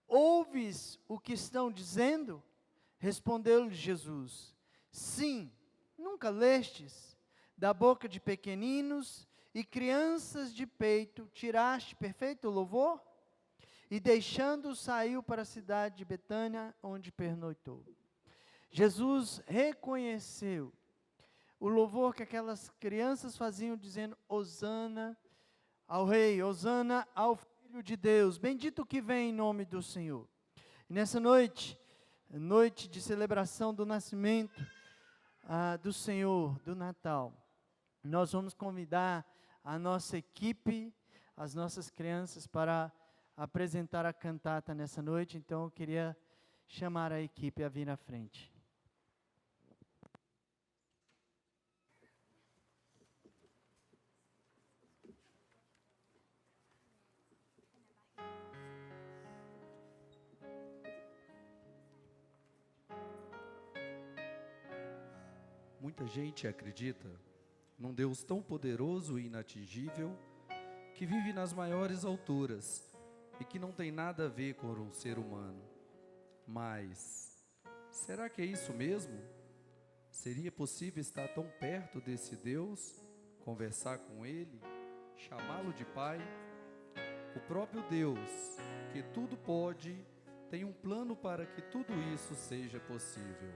ouves o que estão dizendo? Respondeu-lhe Jesus: sim, nunca lestes? Da boca de pequeninos e crianças de peito tiraste perfeito louvor? E deixando, saiu para a cidade de Betânia, onde pernoitou. Jesus reconheceu o louvor que aquelas crianças faziam, dizendo: Hosana ao Rei, Hosana ao Filho de Deus, bendito que vem em nome do Senhor. E nessa noite, noite de celebração do nascimento do Senhor, do Natal, nós vamos convidar a nossa equipe, as nossas crianças, para apresentar a cantata nessa noite. Então eu queria chamar a equipe a vir à frente. Muita gente acredita num Deus tão poderoso e inatingível, que vive nas maiores alturas e que não tem nada a ver com um ser humano. Mas, será que é isso mesmo? Seria possível estar tão perto desse Deus, conversar com Ele, chamá-lo de Pai? O próprio Deus, que tudo pode, tem um plano para que tudo isso seja possível.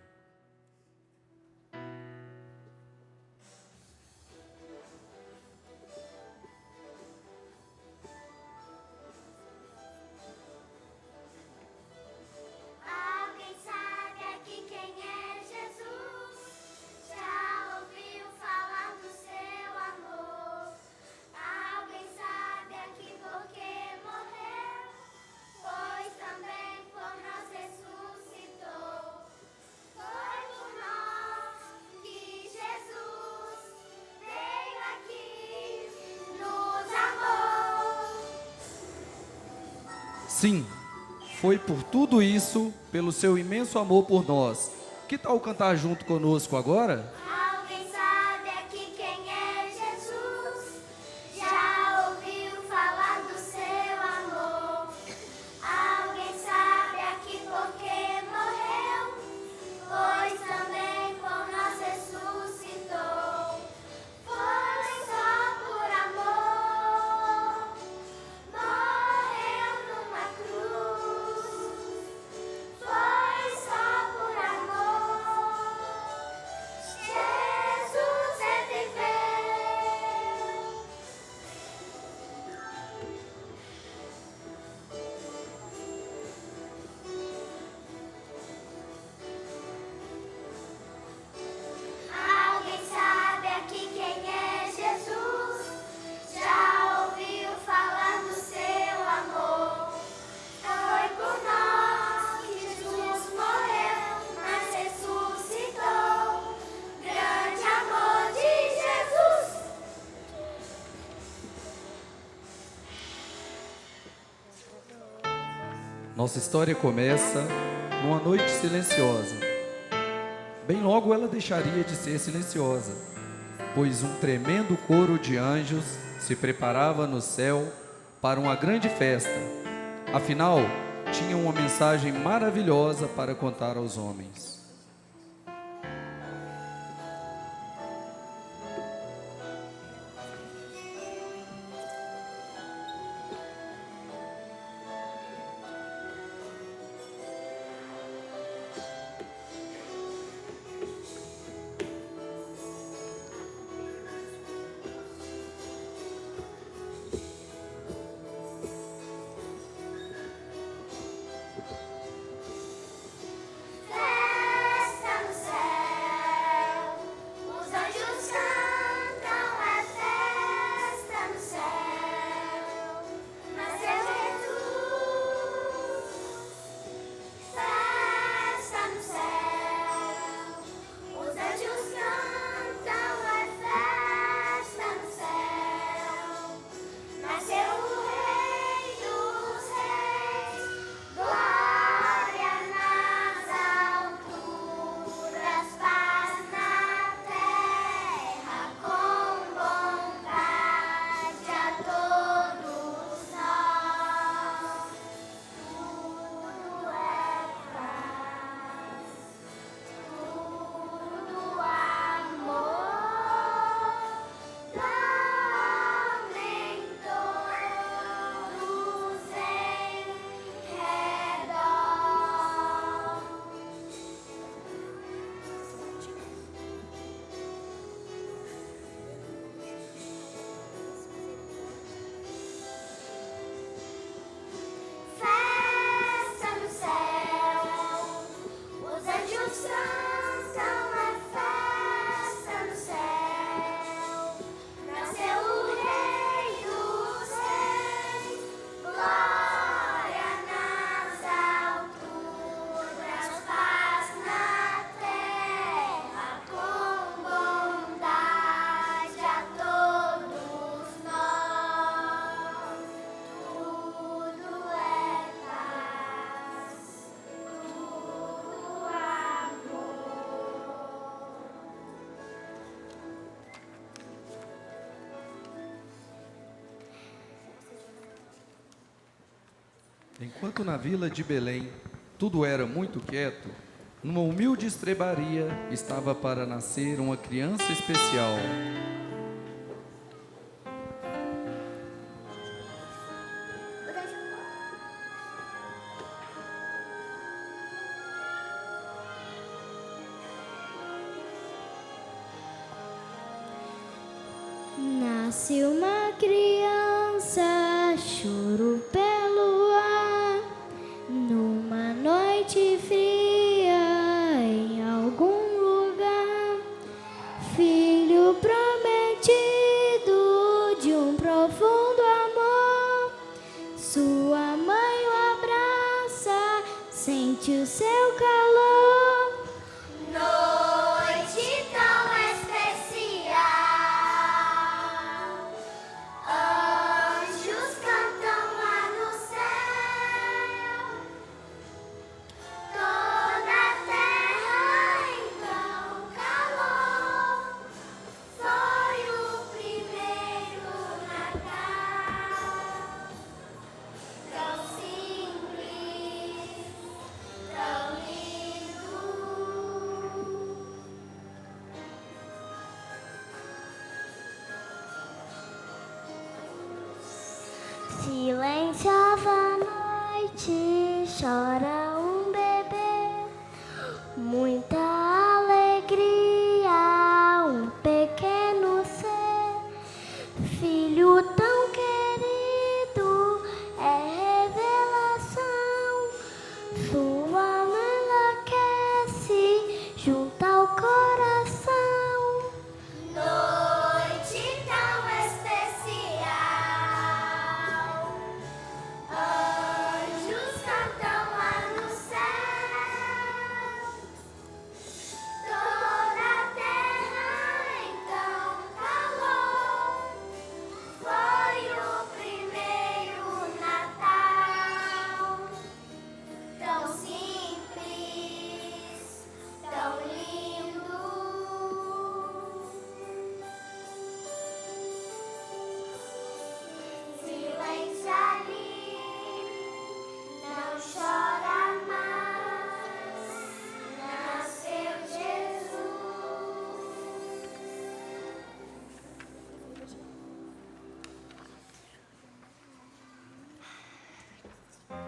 Sim, foi por tudo isso, pelo seu imenso amor por nós. Que tal cantar junto conosco agora? Alguém sabe aqui quem é Jesus? Já ouviu falar do seu amor? Alguém sabe aqui por que morreu? Pois também por nós ressuscitou. Foi só por amor. Morreu numa cruz. Foi só por amor. Jesus reviveu. Alguém sabe aqui quem é Jesus? Já ouviu falar do seu amor? Foi por nós que Jesus morreu, mas ressuscitou. Grande amor de Jesus. Nossa história começa numa noite silenciosa. Bem logo ela deixaria de ser silenciosa, pois um tremendo coro de anjos se preparava no céu para uma grande festa. Afinal, tinha uma mensagem maravilhosa para contar aos homens. Festa Enquanto na vila de Belém tudo era muito quieto, numa humilde estrebaria estava para nascer uma criança especial. Nasce uma criança, choro pelo ar, numa noite fria em algum lugar. Filho prometido de um profundo amor, sua mãe o abraça, sente o seu calor. Noite tão especial, anjos cantam lá no céu, toda a terra então calou. Foi o primeiro Natal, tão simples, tão lindo. Silenciosa noite, chora um bebê, muita alegria, um pequeno ser, filho tão querido, é revelação, sua mãe enlouquece junto ao coração. Noite tão especial, anjos cantam lá no céu, toda a terra então calou. Foi o primeiro Natal, tão simples, tão lindo. Silêncio ali, não chora mais, nasceu Jesus.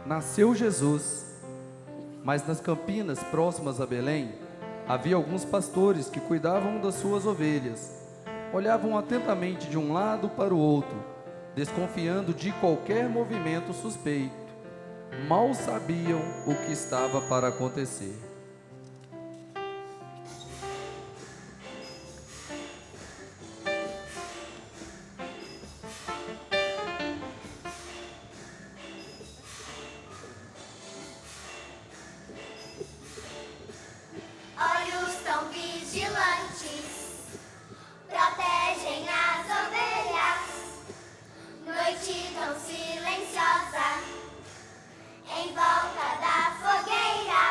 Nasceu Jesus, mas nas campinas próximas a Belém, havia alguns pastores que cuidavam das suas ovelhas. Olhavam atentamente de um lado para o outro, desconfiando de qualquer movimento suspeito. Mal sabiam o que estava para acontecer. Olhos tão vigilantes protegem as ovelhas. Noite tão silenciosa em volta da fogueira.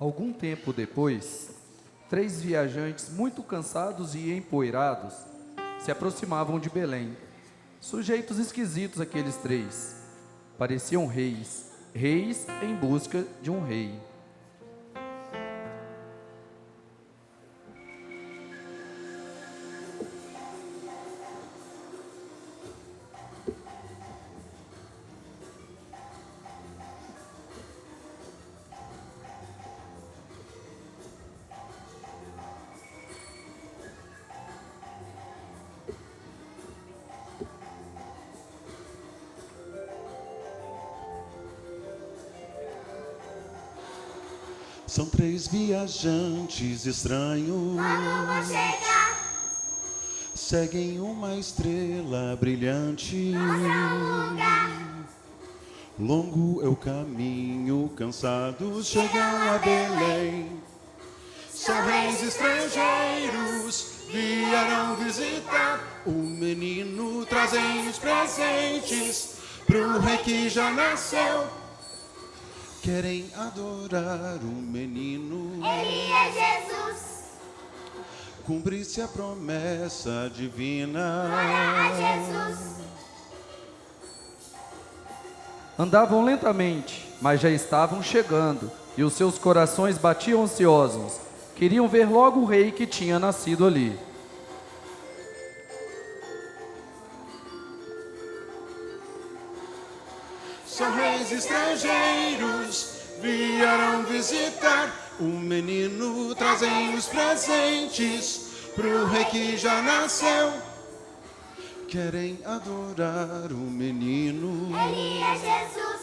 Algum tempo depois, 3 viajantes muito cansados e empoeirados se aproximavam de Belém. Sujeitos esquisitos aqueles 3. Pareciam reis em busca de um rei. São 3 viajantes estranhos, Quando vou chegar seguem uma estrela brilhante. no lugar, Longo é o caminho, cansados chegam a Belém. São reis estrangeiros, vieram visitar o menino, trazem os presentes pro rei que já nasceu. Querem adorar o menino, ele é Jesus. cumprir-se a promessa divina. Glória a Jesus. Andavam lentamente, mas já estavam chegando, e os seus corações batiam ansiosos. Queriam ver logo o rei que tinha nascido ali. São reis estrangeiros, vieram visitar o menino, trazem os presentes pro rei que já nasceu. Querem adorar o menino, Ele é Jesus.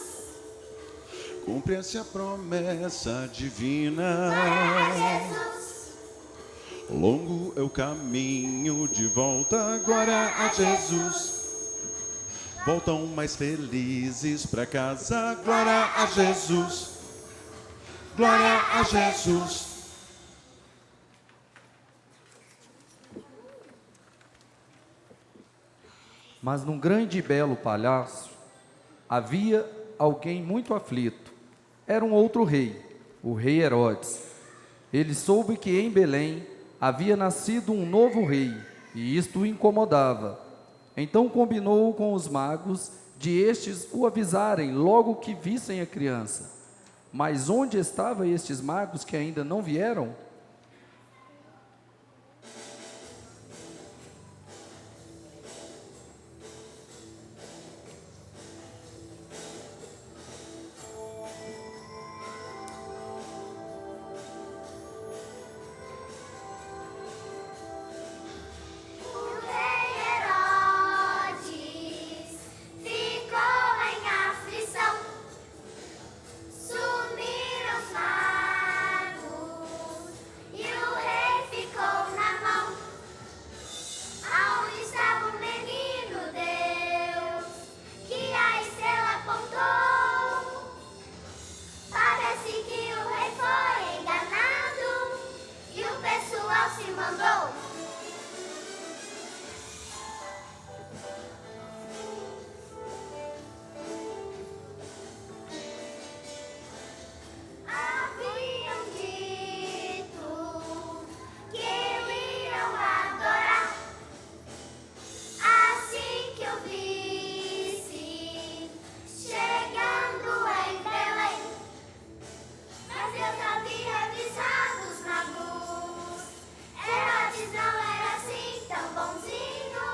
cumpre-se a promessa divina. Glória a Jesus. Longo é o caminho de volta, glória a Jesus. Voltam mais felizes pra casa, glória a Jesus. Glória a Jesus. Mas num grande e belo palácio havia alguém muito aflito. Era um outro rei, o rei Herodes. Ele soube que em Belém havia nascido um novo rei, e isto o incomodava. Então combinou com os magos de estes o avisarem logo que vissem a criança. Mas onde estavam estes magos que ainda não vieram? O rei Herodes ficou em aflição. Sumiram os magos e o rei ficou na mão. Aonde estava o menino Deus que a estrela apontou? Parece que o rei foi enganado e o pessoal se mandou. Haviam dito que o iriam adorar. Assim que eu visse chegando em Belém. Mas Deus havia avisado os magos. Herodes não era assim tão bonzinho.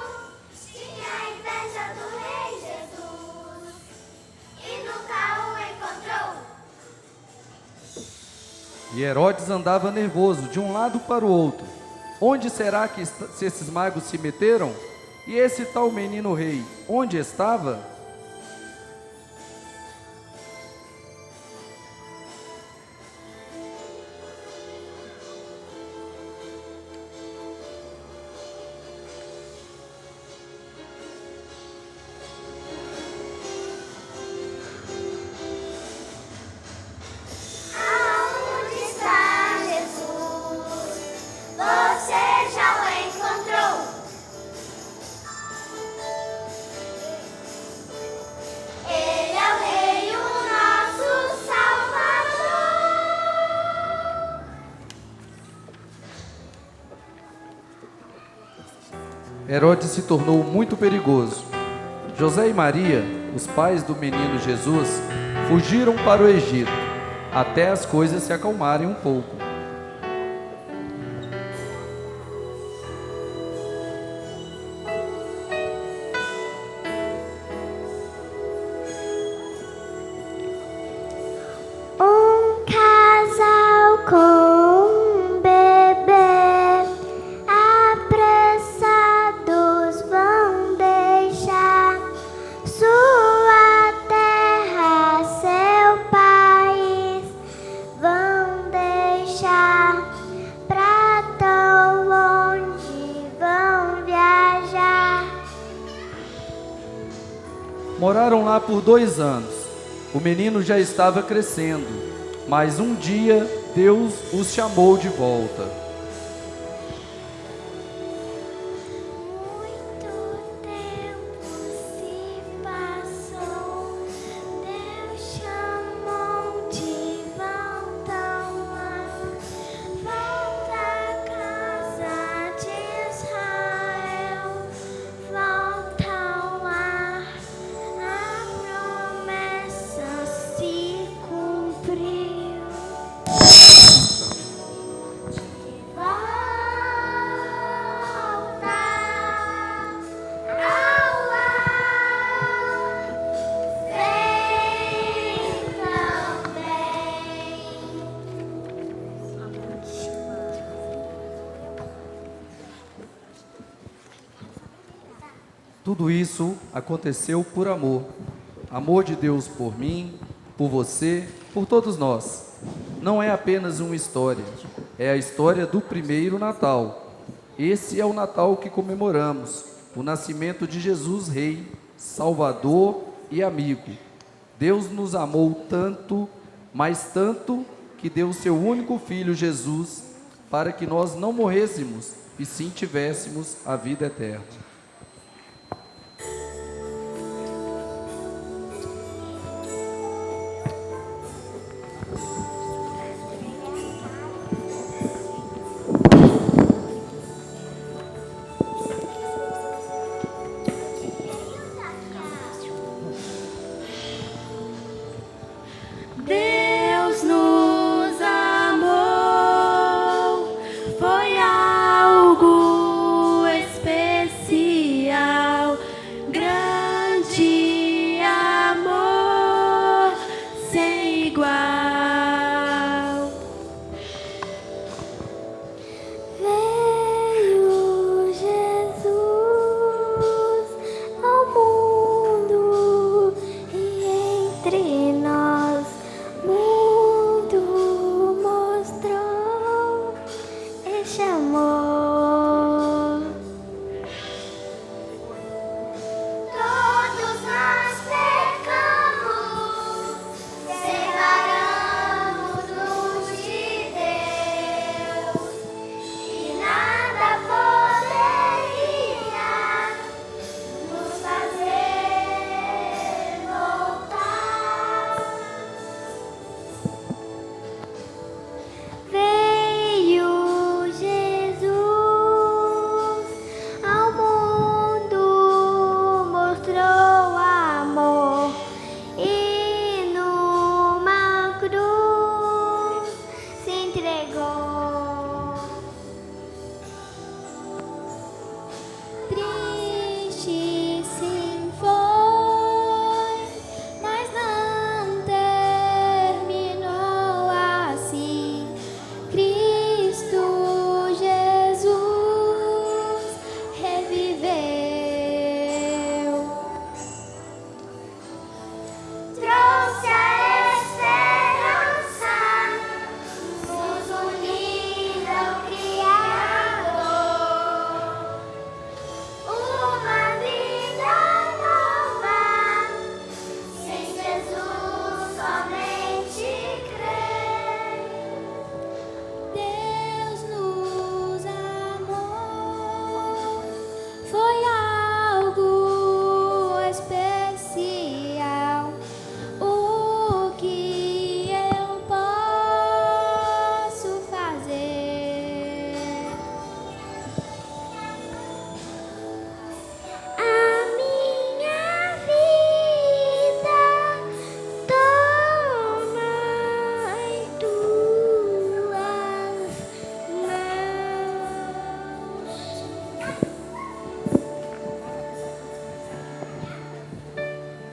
Tinha inveja do rei Jesus e nunca o encontrou. E Herodes andava nervoso de um lado para o outro. Onde será que se esses magos se meteram? E esse tal menino rei, onde estava? Aonde está Jesus? Você já o encontrou? Herodes se tornou muito perigoso. José e Maria, os pais do menino Jesus, fugiram para o Egito, até as coisas se acalmarem um pouco. Um casal com um bebê, apressados vão deixar sua terra, seu país, vão deixar pra tão longe, vão viajar. Moraram lá por 2 anos. O menino já estava crescendo, mas um dia Deus os chamou de volta. Muito tempo se passou, Deus chamou de volta lá, volta à casa de Israel, volta lá, a promessa se cumpriu. Volta ao lar, vem também. Tudo isso aconteceu por amor. Amor de Deus por mim, por você, por todos nós. Não é apenas uma história, é a história do primeiro Natal. Esse é o Natal que comemoramos, o nascimento de Jesus Rei, Salvador e amigo. Deus nos amou tanto, mas tanto, que deu seu único Filho Jesus, para que nós não morrêssemos e sim tivéssemos a vida eterna. Deus nos amou, foi algo especial.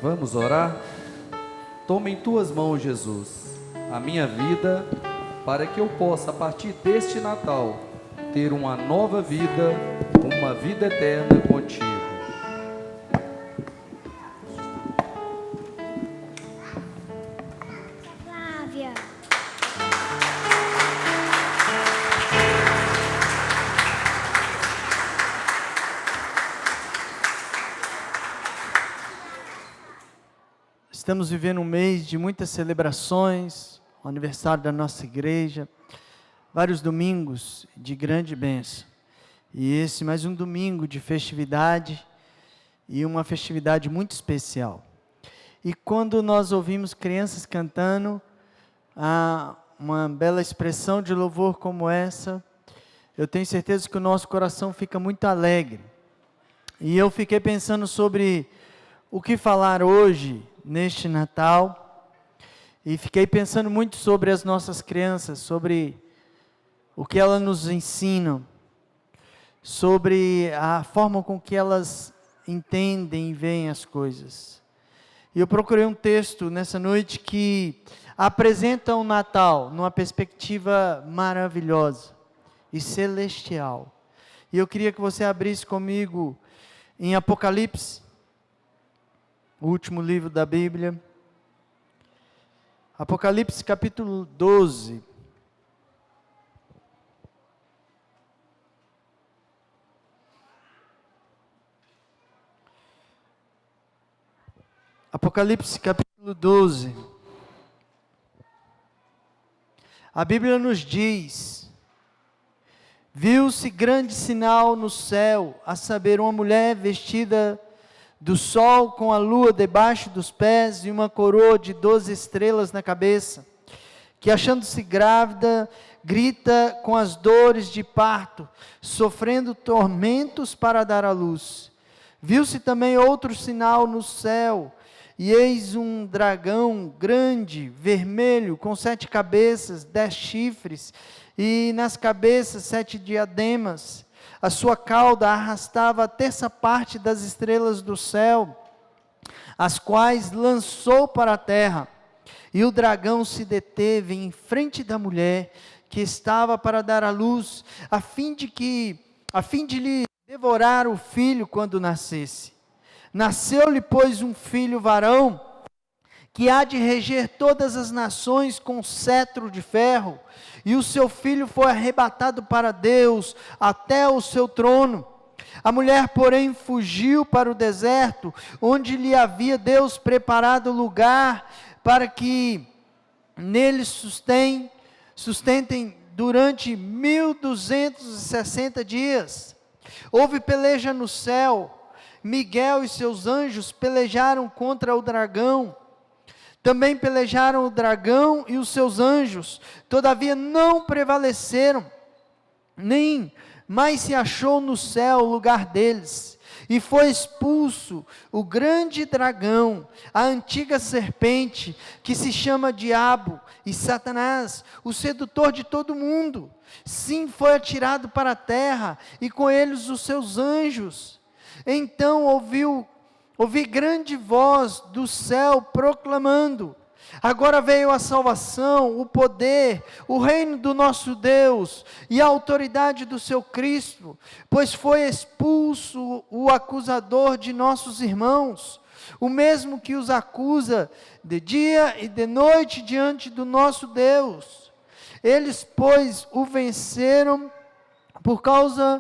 Vamos orar? Toma em tuas mãos, Jesus, a minha vida, para que eu possa, a partir deste Natal, ter uma nova vida, uma vida eterna contigo. Flávia. Estamos vivendo um mês de muitas celebrações, o aniversário da nossa igreja, vários domingos de grande bênção. E esse mais um domingo de festividade, e uma festividade muito especial. E quando nós ouvimos crianças cantando uma bela expressão de louvor como essa, eu tenho certeza que o nosso coração fica muito alegre. E eu fiquei pensando sobre o que falar hoje, neste Natal, e fiquei pensando muito sobre as nossas crianças, sobre o que elas nos ensinam, sobre a forma com que elas entendem e veem as coisas. E eu procurei um texto nessa noite que apresenta o Natal numa perspectiva maravilhosa e celestial. E eu queria que você abrisse comigo em Apocalipse, o último livro da Bíblia, Apocalipse capítulo 12. Apocalipse capítulo 12. A Bíblia nos diz: viu-se grande sinal no céu, a saber, uma mulher vestida do sol com a lua debaixo dos pés e uma coroa de 12 estrelas na cabeça, que achando-se grávida, grita com as dores de parto, sofrendo tormentos para dar à luz. Viu-se também outro sinal no céu, e eis um dragão grande, vermelho, com 7 cabeças, 10 chifres, e nas cabeças 7 diademas. A sua cauda arrastava a terça parte das estrelas do céu, as quais lançou para a terra. E o dragão se deteve em frente da mulher, que estava para dar à luz, a fim de lhe devorar o filho quando nascesse. Nasceu-lhe, pois, um filho varão, que há de reger todas as nações com cetro de ferro, e o seu filho foi arrebatado para Deus, até o seu trono. A mulher, porém, fugiu para o deserto, onde lhe havia Deus preparado lugar, para que nele sustentem durante 1260 dias. Houve peleja no céu, Miguel e seus anjos pelejaram contra o dragão. Também pelejaram o dragão e os seus anjos, todavia não prevaleceram, nem mais se achou no céu o lugar deles. E foi expulso o grande dragão, a antiga serpente, que se chama Diabo e Satanás, o sedutor de todo mundo. Sim, foi atirado para a terra, e com eles os seus anjos. Então ouvi grande voz do céu proclamando: agora veio a salvação, o poder, o reino do nosso Deus e a autoridade do seu Cristo, pois foi expulso o acusador de nossos irmãos, o mesmo que os acusa de dia e de noite diante do nosso Deus. Eles, pois, o venceram por causa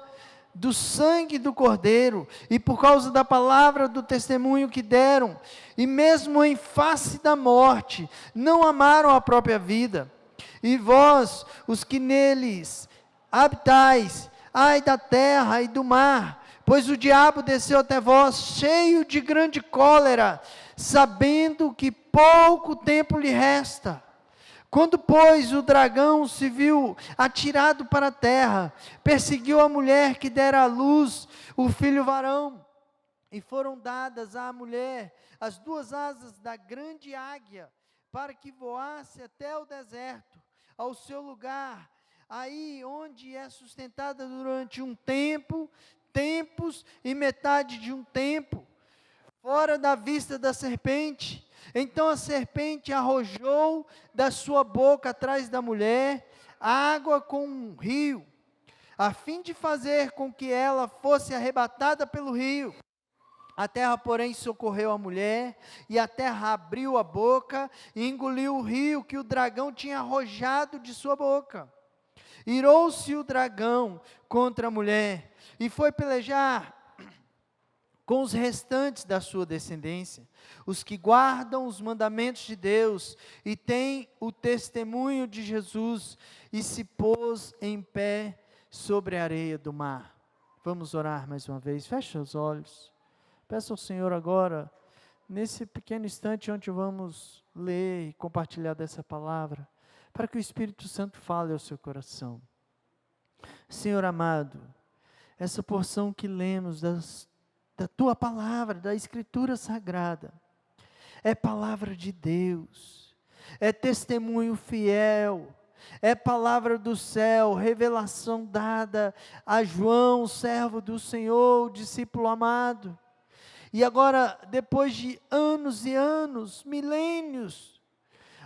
do sangue do Cordeiro, e por causa da palavra do testemunho que deram, e mesmo em face da morte, não amaram a própria vida. E vós, os que neles habitais, ai da terra e do mar, pois o diabo desceu até vós, cheio de grande cólera, sabendo que pouco tempo lhe resta. Quando, pois, o dragão se viu atirado para a terra, perseguiu a mulher que dera à luz o filho varão, e foram dadas à mulher as 2 asas da grande águia, para que voasse até o deserto, ao seu lugar, aí onde é sustentada durante um tempo, tempos e metade de um tempo. fora da vista da serpente. Então a serpente arrojou da sua boca atrás da mulher água com um rio, a fim de fazer com que ela fosse arrebatada pelo rio. A terra, porém, socorreu a mulher, e a terra abriu a boca e engoliu o rio que o dragão tinha arrojado de sua boca. Irou-se o dragão contra a mulher e foi pelejar com os restantes da sua descendência, os que guardam os mandamentos de Deus e têm o testemunho de Jesus, e se pôs em pé sobre a areia do mar. Vamos orar mais uma vez, feche os olhos. Peço ao Senhor agora, nesse pequeno instante onde vamos ler e compartilhar dessa palavra, para que o Espírito Santo fale ao seu coração. Senhor amado, essa porção que lemos da Tua palavra, da Escritura Sagrada, é palavra de Deus, é testemunho fiel, é palavra do céu, revelação dada a João, servo do Senhor, discípulo amado. E agora, depois de anos e anos, milênios,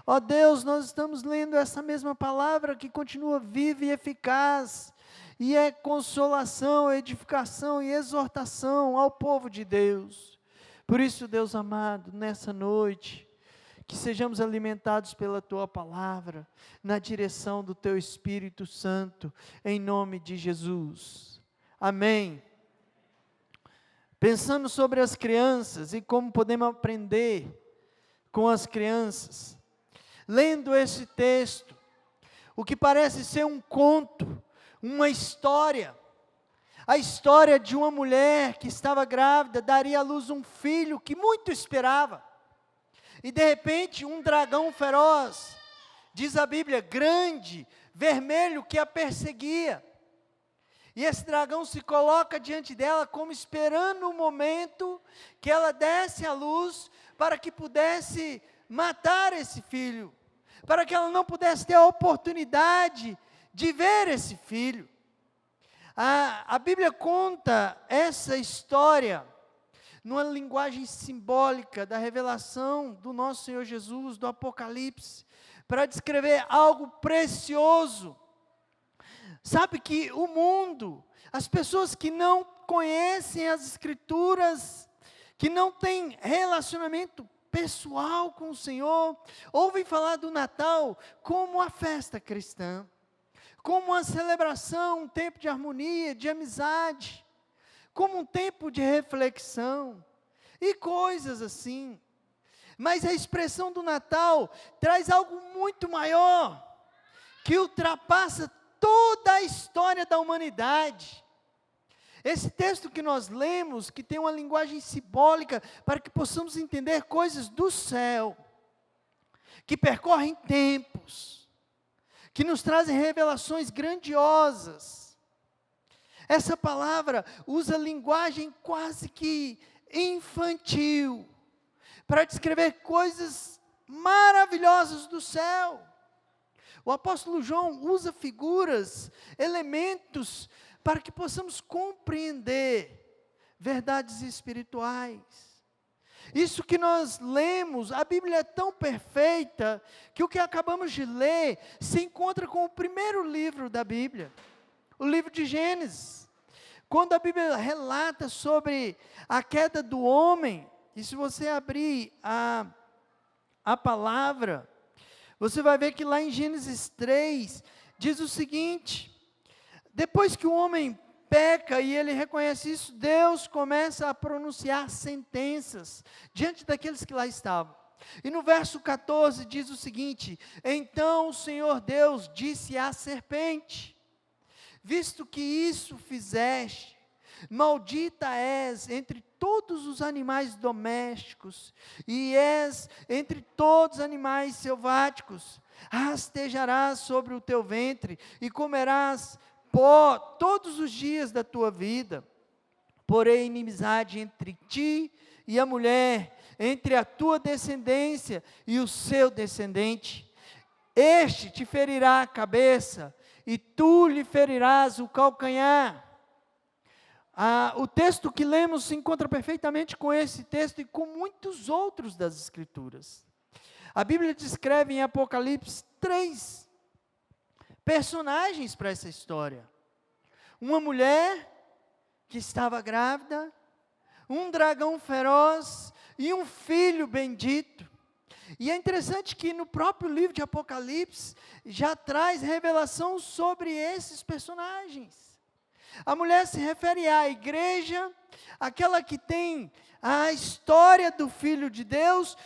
ó Deus, nós estamos lendo essa mesma palavra que continua viva e eficaz, e é consolação, edificação e exortação ao povo de Deus. Por isso, Deus amado, nessa noite, que sejamos alimentados pela Tua palavra, na direção do Teu Espírito Santo, em nome de Jesus. Amém. Pensando sobre as crianças e como podemos aprender com as crianças, lendo esse texto, o que parece ser um conto, uma história, a história de uma mulher que estava grávida, daria à luz um filho que muito esperava, e de repente um dragão feroz, diz a Bíblia, grande, vermelho, que a perseguia, e esse dragão se coloca diante dela como esperando o momento que ela desse à luz, para que pudesse matar esse filho, para que ela não pudesse ter a oportunidade de ver esse filho. A Bíblia conta essa história numa linguagem simbólica da revelação do nosso Senhor Jesus, do Apocalipse, para descrever algo precioso. Sabe que o mundo, as pessoas que não conhecem as Escrituras, que não têm relacionamento pessoal com o Senhor, ouvem falar do Natal como a festa cristã, como uma celebração, um tempo de harmonia, de amizade, como um tempo de reflexão, e coisas assim. Mas a expressão do Natal traz algo muito maior, que ultrapassa toda a história da humanidade. Esse texto que nós lemos, que tem uma linguagem simbólica, para que possamos entender coisas do céu, que percorrem tempos, que nos trazem revelações grandiosas. Essa palavra usa linguagem quase que infantil, para descrever coisas maravilhosas do céu. O apóstolo João usa figuras, elementos, para que possamos compreender verdades espirituais. Isso que nós lemos, a Bíblia é tão perfeita, que o que acabamos de ler se encontra com o primeiro livro da Bíblia, o livro de Gênesis. Quando a Bíblia relata sobre a queda do homem, e se você abrir a palavra, você vai ver que lá em Gênesis 3, diz o seguinte: depois que o homem peca e ele reconhece isso, Deus começa a pronunciar sentenças diante daqueles que lá estavam. E no verso 14 diz o seguinte: então o Senhor Deus disse à serpente: visto que isso fizeste, maldita és entre todos os animais domésticos, e és entre todos os animais selváticos, rastejarás sobre o teu ventre, e comerás pó todos os dias da tua vida. Porém inimizade entre ti e a mulher, entre a tua descendência e o seu descendente. Este te ferirá a cabeça, e tu lhe ferirás o calcanhar. O texto que lemos se encontra perfeitamente com esse texto e com muitos outros das Escrituras. A Bíblia descreve em Apocalipse 3 personagens para essa história. Uma mulher que estava grávida, um dragão feroz e um filho bendito. E é interessante que no próprio livro de Apocalipse já traz revelação sobre esses personagens. A mulher se refere à igreja, aquela que tem a história do Filho de Deus,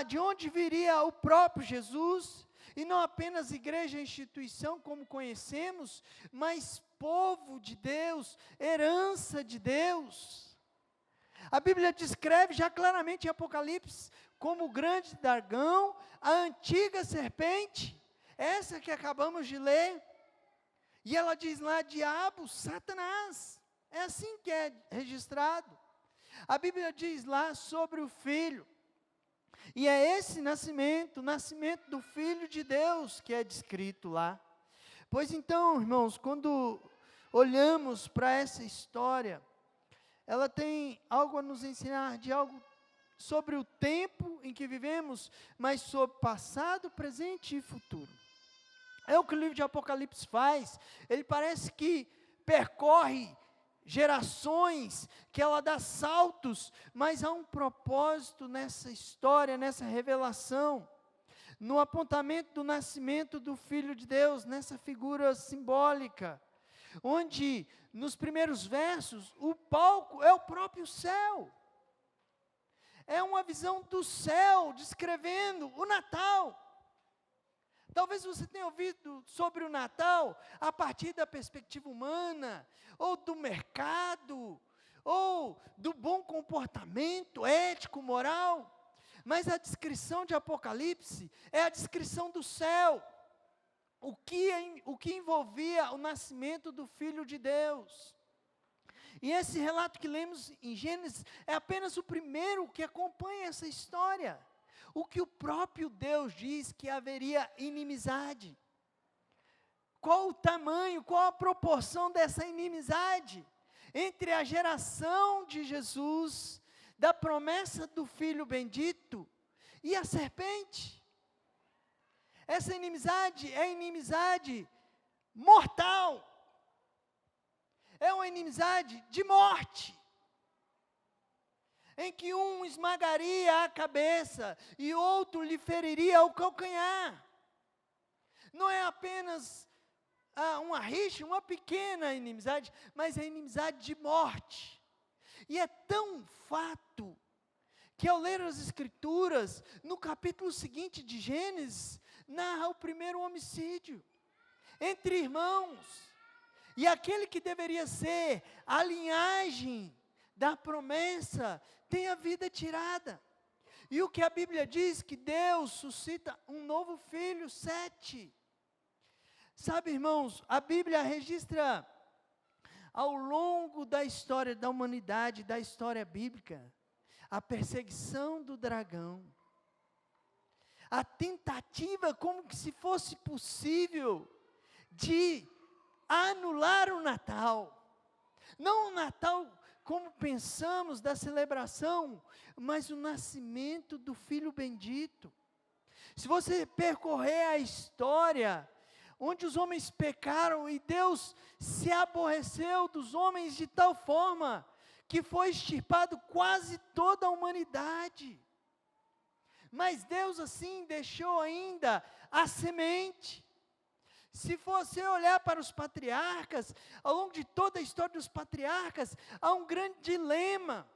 de onde viria o próprio Jesus, e não apenas igreja e instituição como conhecemos, mas povo de Deus, herança de Deus. A Bíblia descreve já claramente em Apocalipse como o grande dragão, a antiga serpente, essa que acabamos de ler. E ela diz lá, diabo, Satanás. É assim que é registrado. A Bíblia diz lá sobre o Filho. E é esse nascimento, o nascimento do Filho de Deus que é descrito lá. Pois então, irmãos, quando olhamos para essa história, ela tem algo a nos ensinar de algo sobre o tempo em que vivemos, mas sobre passado, presente e futuro. É o que o livro de Apocalipse faz. Ele parece que percorre gerações, que ela dá saltos, mas há um propósito nessa história, nessa revelação, no apontamento do nascimento do Filho de Deus, nessa figura simbólica, onde nos primeiros versos o palco é o próprio céu. É uma visão do céu descrevendo o Natal. Talvez você tenha ouvido sobre o Natal a partir da perspectiva humana, ou do mercado, ou do bom comportamento ético, moral. Mas a descrição de Apocalipse é a descrição do céu, o que envolvia o nascimento do Filho de Deus. E esse relato que lemos em Gênesis é apenas o primeiro que acompanha essa história. O que o próprio Deus diz que haveria inimizade. Qual o tamanho, qual a proporção dessa inimizade entre a geração de Jesus, da promessa do Filho bendito, e a serpente? Essa inimizade é inimizade mortal. É uma inimizade de morte, em que um esmagaria a cabeça e outro lhe feriria o calcanhar. Não é apenas uma rixa, uma pequena inimizade, mas é inimizade de morte. E é tão fato que ao ler as Escrituras, no capítulo seguinte de Gênesis, narra o primeiro homicídio entre irmãos. E aquele que deveria ser a linhagem da promessa tem a vida tirada. E o que a Bíblia diz? Que Deus suscita um novo filho, Sete. Sabe, irmãos, a Bíblia registra ao longo da história da humanidade, da história bíblica, a perseguição do dragão. A tentativa, como que se fosse possível, de anular o Natal. Não o Natal como pensamos da celebração, mas o nascimento do Filho bendito. Se você percorrer a história, onde os homens pecaram e Deus se aborreceu dos homens de tal forma que foi extirpado quase toda a humanidade. Mas Deus assim deixou ainda a semente. Se você olhar para os patriarcas, ao longo de toda a história dos patriarcas, há um grande dilema.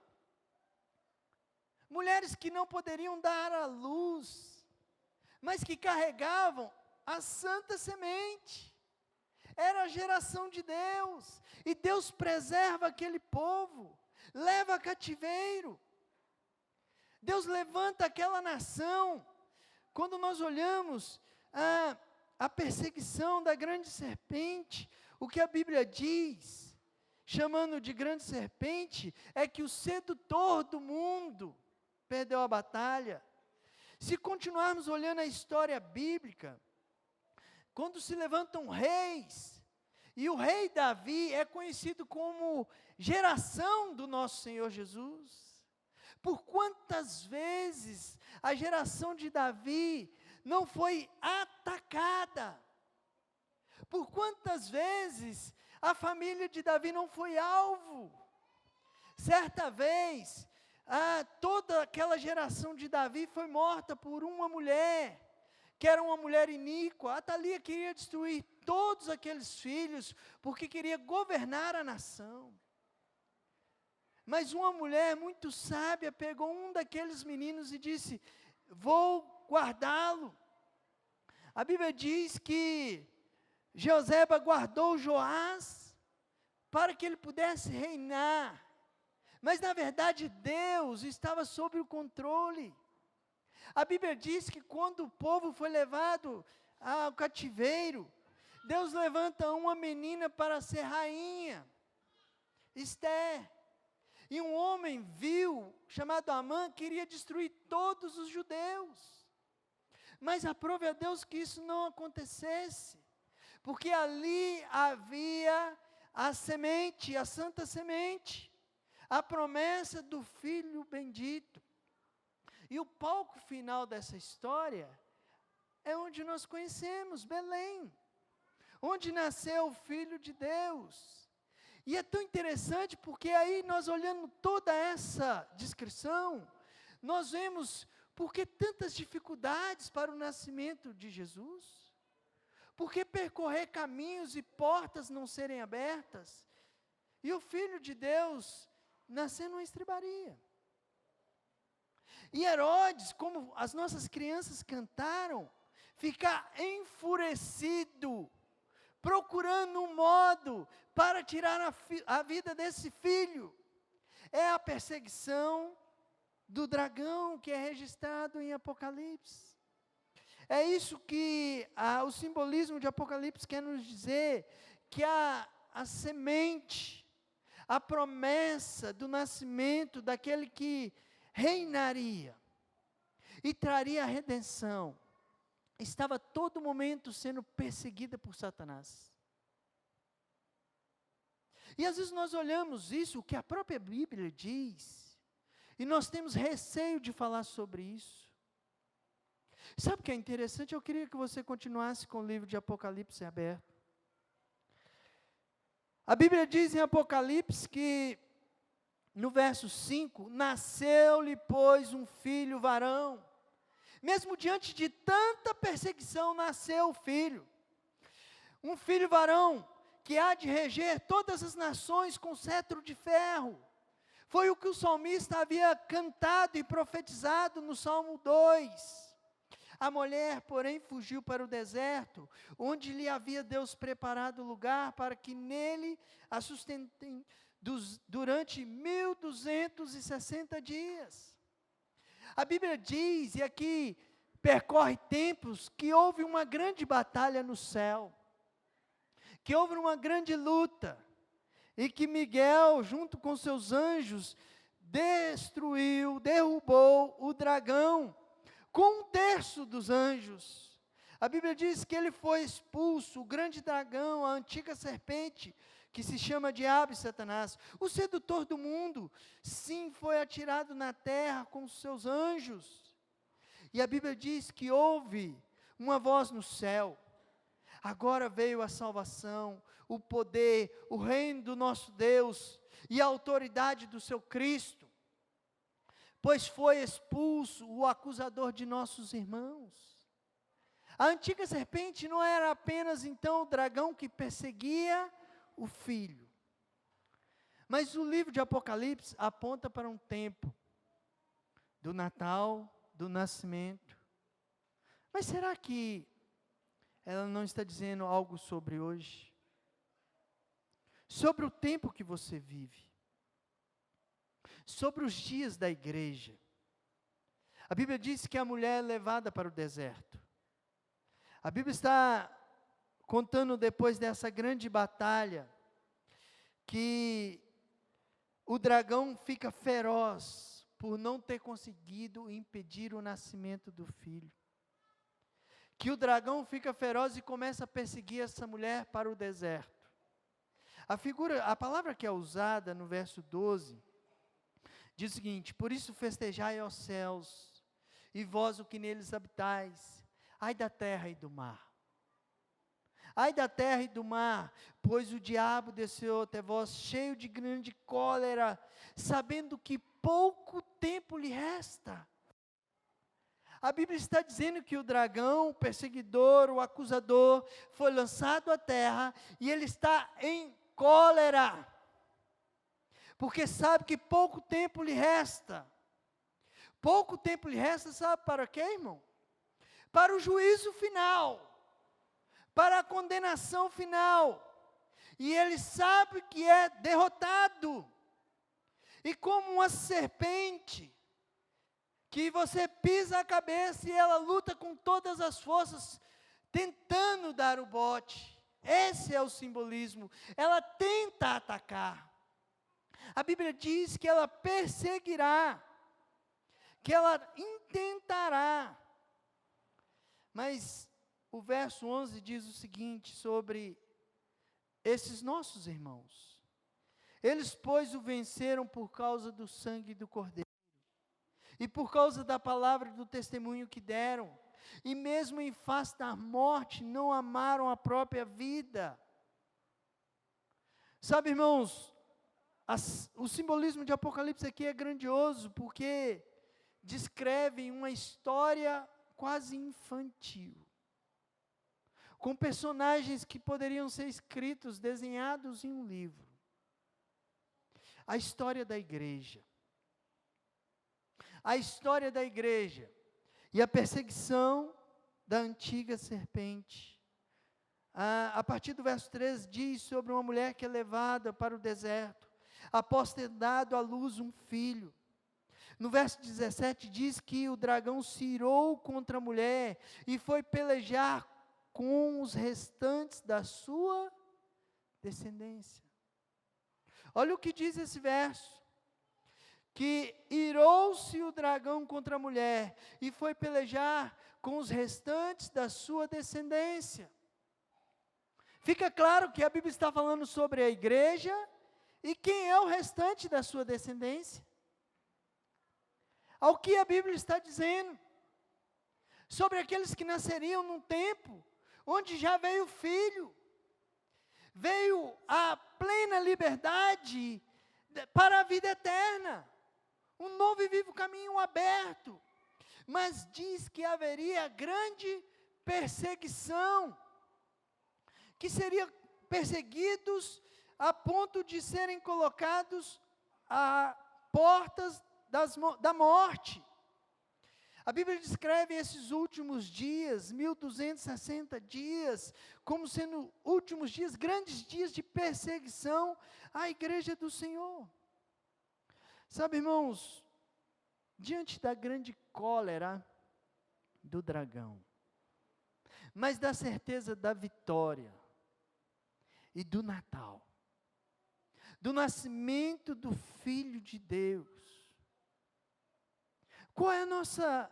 Mulheres que não poderiam dar à luz, mas que carregavam a santa semente. Era a geração de Deus, e Deus preserva aquele povo, leva a cativeiro. Deus levanta aquela nação. Quando nós olhamos a perseguição da grande serpente, o que a Bíblia diz, chamando de grande serpente, é que o sedutor do mundo perdeu a batalha. Se continuarmos olhando a história bíblica, quando se levantam reis, E o rei Davi é conhecido como geração do nosso Senhor Jesus. Por quantas vezes a geração de Davi não foi atacada? Por quantas vezes a família de Davi não foi alvo? Certa vez, toda aquela geração de Davi foi morta por uma mulher, que era uma mulher iníqua. Atalia queria destruir todos aqueles filhos, porque queria governar a nação. Mas uma mulher muito sábia pegou um daqueles meninos e disse: vou guardá-lo. A Bíblia diz que Joseba guardou Joás para que ele pudesse reinar. Mas na verdade Deus estava sob o controle. A Bíblia diz que quando o povo foi levado ao cativeiro, Deus levanta uma menina para ser rainha, Esther. E um homem vil, chamado Amã, queria destruir todos os judeus. Mas aprove a Deus que isso não acontecesse, porque ali havia a semente, a santa semente, a promessa do Filho bendito. E o palco final dessa história é onde nós conhecemos, Belém, onde nasceu o Filho de Deus. E é tão interessante porque aí nós olhando toda essa descrição, nós vemos por que tantas dificuldades para o nascimento de Jesus. Por que percorrer caminhos e portas não serem abertas? E o Filho de Deus nascer numa estrebaria. E Herodes, como as nossas crianças cantaram, fica enfurecido, procurando um modo para tirar a vida desse filho. É a perseguição do dragão que é registrado em Apocalipse. É isso que o simbolismo de Apocalipse quer nos dizer, que a semente, a promessa do nascimento daquele que reinaria e traria a redenção, estava a todo momento sendo perseguida por Satanás. E às vezes nós olhamos isso, o que a própria Bíblia diz, e nós temos receio de falar sobre isso. Sabe o que é interessante? Eu queria que você continuasse com o livro de Apocalipse aberto. A Bíblia diz em Apocalipse que, no verso 5, nasceu-lhe, pois, um filho varão. Mesmo diante de tanta perseguição, nasceu o filho. Um filho varão, que há de reger todas as nações com cetro de ferro. Foi o que o salmista havia cantado e profetizado no Salmo 2. A mulher, porém, fugiu para o deserto, onde lhe havia Deus preparado lugar para que nele a sustentem durante 1260 dias. A Bíblia diz, e aqui percorre tempos, que houve uma grande batalha no céu, que houve uma grande luta, e que Miguel, junto com seus anjos, derrubou o dragão, com 1/3 dos anjos. A Bíblia diz que ele foi expulso, o grande dragão, a antiga serpente, que se chama Diabo e Satanás, o sedutor do mundo, sim, foi atirado na terra com os seus anjos. E a Bíblia diz que houve uma voz no céu: agora veio a salvação, o poder, o reino do nosso Deus e a autoridade do seu Cristo, pois foi expulso o acusador de nossos irmãos. A antiga serpente não era apenas então o dragão que perseguia o filho, mas o livro de Apocalipse aponta para um tempo do Natal, do nascimento. Mas será que ela não está dizendo algo sobre hoje? Sobre o tempo que você vive? Sobre os dias da igreja? A Bíblia diz que a mulher é levada para o deserto. A Bíblia está contando depois dessa grande batalha, que o dragão fica feroz por não ter conseguido impedir o nascimento do filho. Que o dragão fica feroz e começa a perseguir essa mulher para o deserto. A palavra que é usada no verso 12, diz o seguinte: por isso festejai aos céus, e vós o que neles habitais, ai da terra e do mar. Ai da terra e do mar, pois o diabo desceu até vós, cheio de grande cólera, sabendo que pouco tempo lhe resta. A Bíblia está dizendo que o dragão, o perseguidor, o acusador, foi lançado à terra, e ele está em cólera, porque sabe que pouco tempo lhe resta. Pouco tempo lhe resta, sabe para quê, irmão? Para o juízo final, para a condenação final, e ele sabe que é derrotado, e como uma serpente, que você pisa a cabeça e ela luta com todas as forças, tentando dar o bote. Esse é o simbolismo. Ela tenta atacar. A Bíblia diz que ela perseguirá, que ela intentará. Mas o verso 11 diz o seguinte sobre esses nossos irmãos: eles, pois, o venceram por causa do sangue do Cordeiro, e por causa da palavra do testemunho que deram, e mesmo em face da morte, não amaram a própria vida. Sabe, irmãos, o simbolismo de Apocalipse aqui é grandioso, porque descreve uma história quase infantil, com personagens que poderiam ser escritos, desenhados em um livro. A história da igreja. A história da igreja e a perseguição da antiga serpente. A partir do verso 13 diz sobre uma mulher que é levada para o deserto, após ter dado à luz um filho. No verso 17 diz que o dragão se irou contra a mulher e foi pelejar com os restantes da sua descendência. Olha o que diz esse verso: que irou-se o dragão contra a mulher e foi pelejar com os restantes da sua descendência. Fica claro que a Bíblia está falando sobre a igreja, e quem é o restante da sua descendência? Ao que a Bíblia está dizendo? Sobre aqueles que nasceriam num tempo onde já veio o Filho, veio a plena liberdade para a vida eterna, um novo e vivo caminho aberto, mas diz que haveria grande perseguição, que seriam perseguidos a ponto de serem colocados a portas da morte. A Bíblia descreve esses últimos dias, 1260 dias, como sendo últimos dias, grandes dias de perseguição à igreja do Senhor. Sabe, irmãos, diante da grande cólera do dragão, mas da certeza da vitória e do Natal, do nascimento do Filho de Deus, qual é a nossa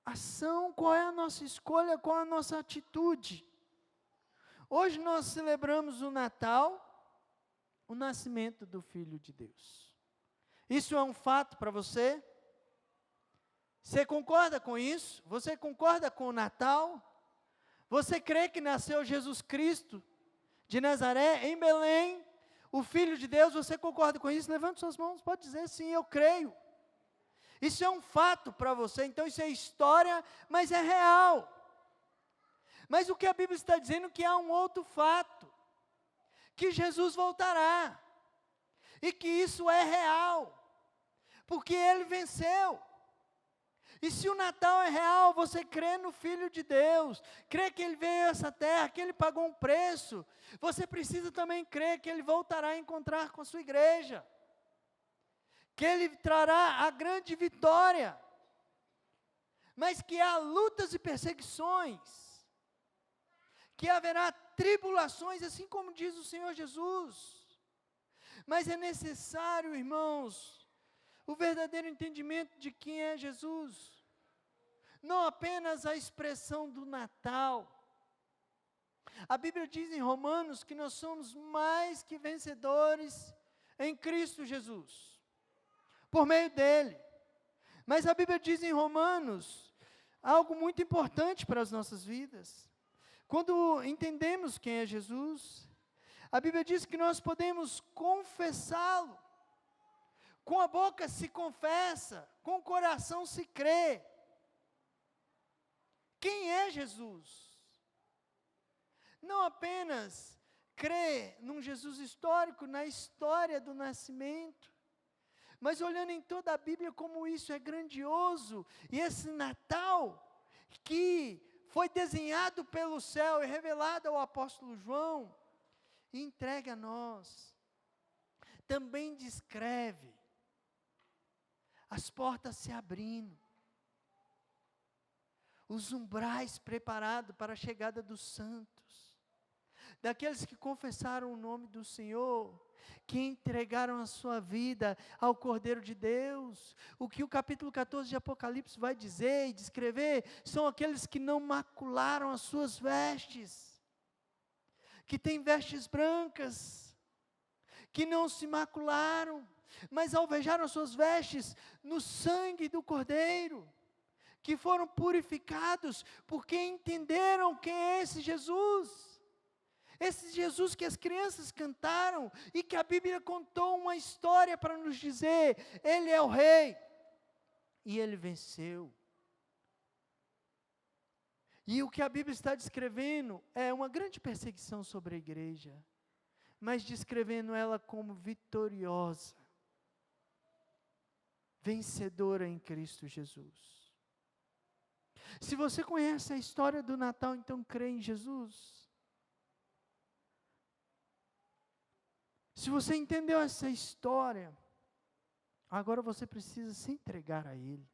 ação, qual é a nossa escolha, qual é a nossa atitude? Hoje nós celebramos o Natal, o nascimento do Filho de Deus. Isso é um fato para você? Você concorda com isso? Você concorda com o Natal? Você crê que nasceu Jesus Cristo de Nazaré, em Belém, o Filho de Deus? Você concorda com isso? Levante suas mãos, pode dizer sim, eu creio. Isso é um fato para você, então isso é história, mas é real. Mas o que a Bíblia está dizendo é que há um outro fato, que Jesus voltará, e que isso é real, porque Ele venceu. E se o Natal é real, você crê no Filho de Deus, crê que Ele veio a essa terra, que Ele pagou um preço, você precisa também crer que Ele voltará a encontrar com a sua igreja, que Ele trará a grande vitória, mas que há lutas e perseguições, que haverá tribulações, assim como diz o Senhor Jesus. Mas é necessário, irmãos, o verdadeiro entendimento de quem é Jesus, não apenas a expressão do Natal, A Bíblia diz em Romanos que nós somos mais que vencedores em Cristo Jesus, por meio dele. Mas a Bíblia diz em Romanos algo muito importante para as nossas vidas. Quando entendemos quem é Jesus, a Bíblia diz que nós podemos confessá-lo. Com a boca se confessa, com o coração se crê. Quem é Jesus? Não apenas crê num Jesus histórico, na história do nascimento, mas olhando em toda a Bíblia como isso é grandioso, e esse Natal que foi desenhado pelo céu e revelado ao apóstolo João, e entregue a nós, também descreve as portas se abrindo, os umbrais preparados para a chegada dos santos, daqueles que confessaram o nome do Senhor, que entregaram a sua vida ao Cordeiro de Deus. O que o capítulo 14 de Apocalipse vai dizer e descrever, são aqueles que não macularam as suas vestes, que têm vestes brancas, que não se macularam, mas alvejaram as suas vestes no sangue do Cordeiro, que foram purificados, porque entenderam quem é esse Jesus que as crianças cantaram, e que a Bíblia contou uma história para nos dizer, Ele é o Rei, e Ele venceu. E o que a Bíblia está descrevendo é uma grande perseguição sobre a igreja, mas descrevendo ela como vitoriosa, vencedora em Cristo Jesus. Se você conhece a história do Natal, então crê em Jesus. Se você entendeu essa história, agora você precisa se entregar a Ele.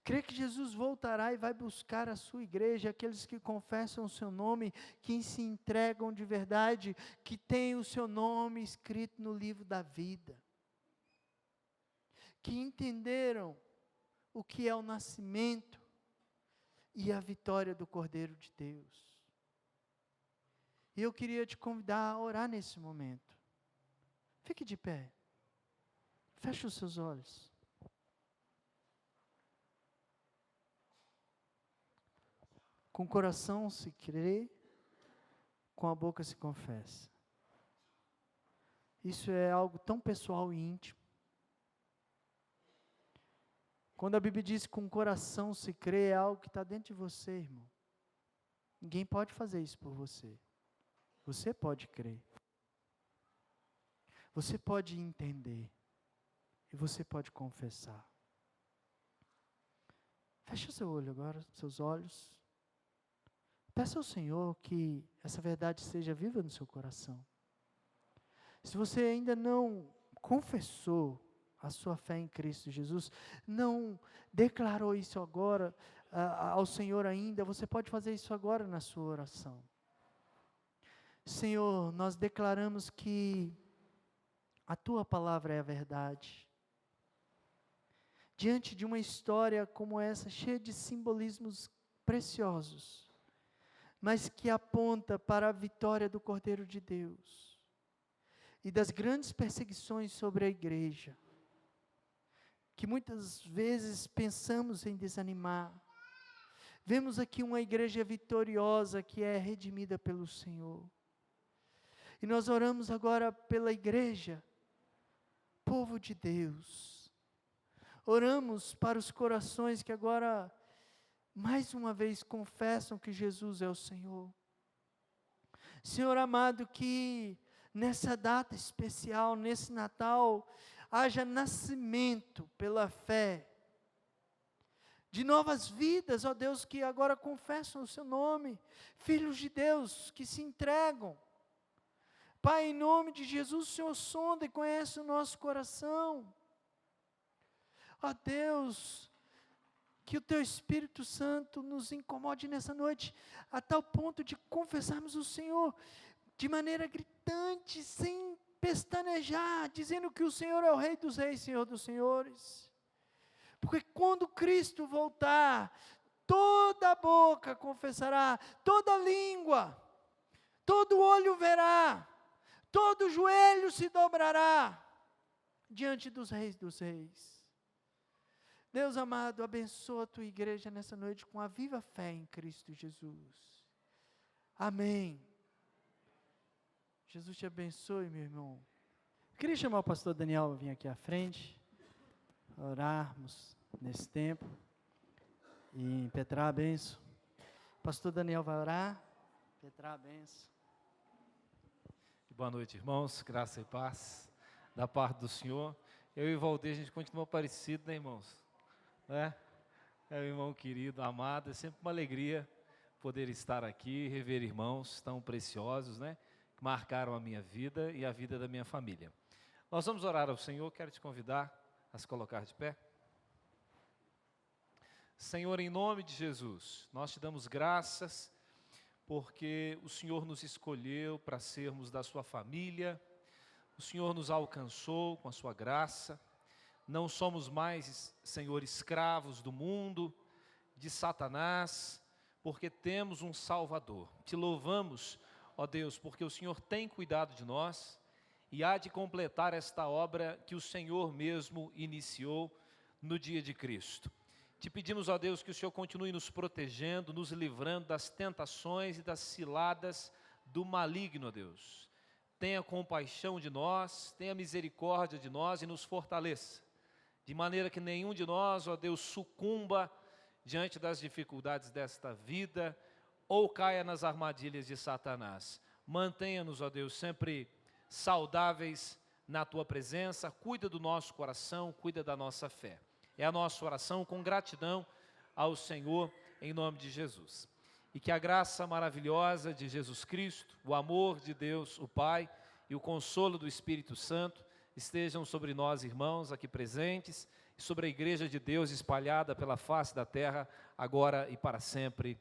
Crê que Jesus voltará e vai buscar a sua igreja, aqueles que confessam o seu nome, que se entregam de verdade, que têm o seu nome escrito no livro da vida, que entenderam o que é o nascimento e a vitória do Cordeiro de Deus. E eu queria te convidar a orar nesse momento. Fique de pé. Feche os seus olhos. Com o coração se crê, com a boca se confessa. Isso é algo tão pessoal e íntimo. Quando a Bíblia diz que com o coração se crê, é algo que está dentro de você, irmão. Ninguém pode fazer isso por você. Você pode crer. Você pode entender. E você pode confessar. Feche o seu olho agora, seus olhos. Peça ao Senhor que essa verdade seja viva no seu coração. Se você ainda não confessou a sua fé em Cristo Jesus, não declarou isso agora ao Senhor ainda, você pode fazer isso agora na sua oração. Senhor, nós declaramos que a Tua palavra é a verdade. Diante de uma história como essa, cheia de simbolismos preciosos, mas que aponta para a vitória do Cordeiro de Deus, e das grandes perseguições sobre a igreja, que muitas vezes pensamos em desanimar. Vemos aqui uma igreja vitoriosa que é redimida pelo Senhor. E nós oramos agora pela igreja, povo de Deus. Oramos para os corações que agora, mais uma vez, confessam que Jesus é o Senhor. Senhor amado, que nessa data especial, nesse Natal, haja nascimento pela fé, de novas vidas, ó Deus, que agora confessam o Seu nome, filhos de Deus que se entregam. Pai, em nome de Jesus, o Senhor sonda e conhece o nosso coração. Ó Deus, que o Teu Espírito Santo nos incomode nessa noite, a tal ponto de confessarmos o Senhor de maneira gritante, sem pestanejar, dizendo que o Senhor é o Rei dos Reis, Senhor dos Senhores. Porque quando Cristo voltar, toda boca confessará, toda língua, todo olho verá, todo joelho se dobrará diante dos reis. Deus amado, abençoa a tua igreja nessa noite com a viva fé em Cristo Jesus. Amém. Jesus te abençoe, meu irmão. Queria chamar o pastor Daniel a vir aqui à frente, orarmos nesse tempo e impetrar a bênção. O pastor Daniel vai orar, impetrar a bênção. Boa noite, irmãos, graça e paz da parte do Senhor. Eu e o Valdir, a gente continua parecido, né, irmãos? É um irmão querido, amado, é sempre uma alegria poder estar aqui, rever irmãos tão preciosos, né, que marcaram a minha vida e a vida da minha família. Nós vamos orar ao Senhor, quero te convidar a se colocar de pé. Senhor, em nome de Jesus, nós te damos graças porque o Senhor nos escolheu para sermos da sua família, o Senhor nos alcançou com a sua graça, não somos mais, Senhor, escravos do mundo, de Satanás, porque temos um Salvador. Te louvamos, ó Deus, porque o Senhor tem cuidado de nós e há de completar esta obra que o Senhor mesmo iniciou no dia de Cristo. Te pedimos, ó Deus, que o Senhor continue nos protegendo, nos livrando das tentações e das ciladas do maligno, ó Deus. Tenha compaixão de nós, tenha misericórdia de nós e nos fortaleça, de maneira que nenhum de nós, ó Deus, sucumba diante das dificuldades desta vida ou caia nas armadilhas de Satanás. Mantenha-nos, ó Deus, sempre saudáveis na Tua presença, cuida do nosso coração, cuida da nossa fé. É a nossa oração com gratidão ao Senhor, em nome de Jesus. E que a graça maravilhosa de Jesus Cristo, o amor de Deus, o Pai, e o consolo do Espírito Santo estejam sobre nós, irmãos, aqui presentes, e sobre a Igreja de Deus espalhada pela face da terra, agora e para sempre.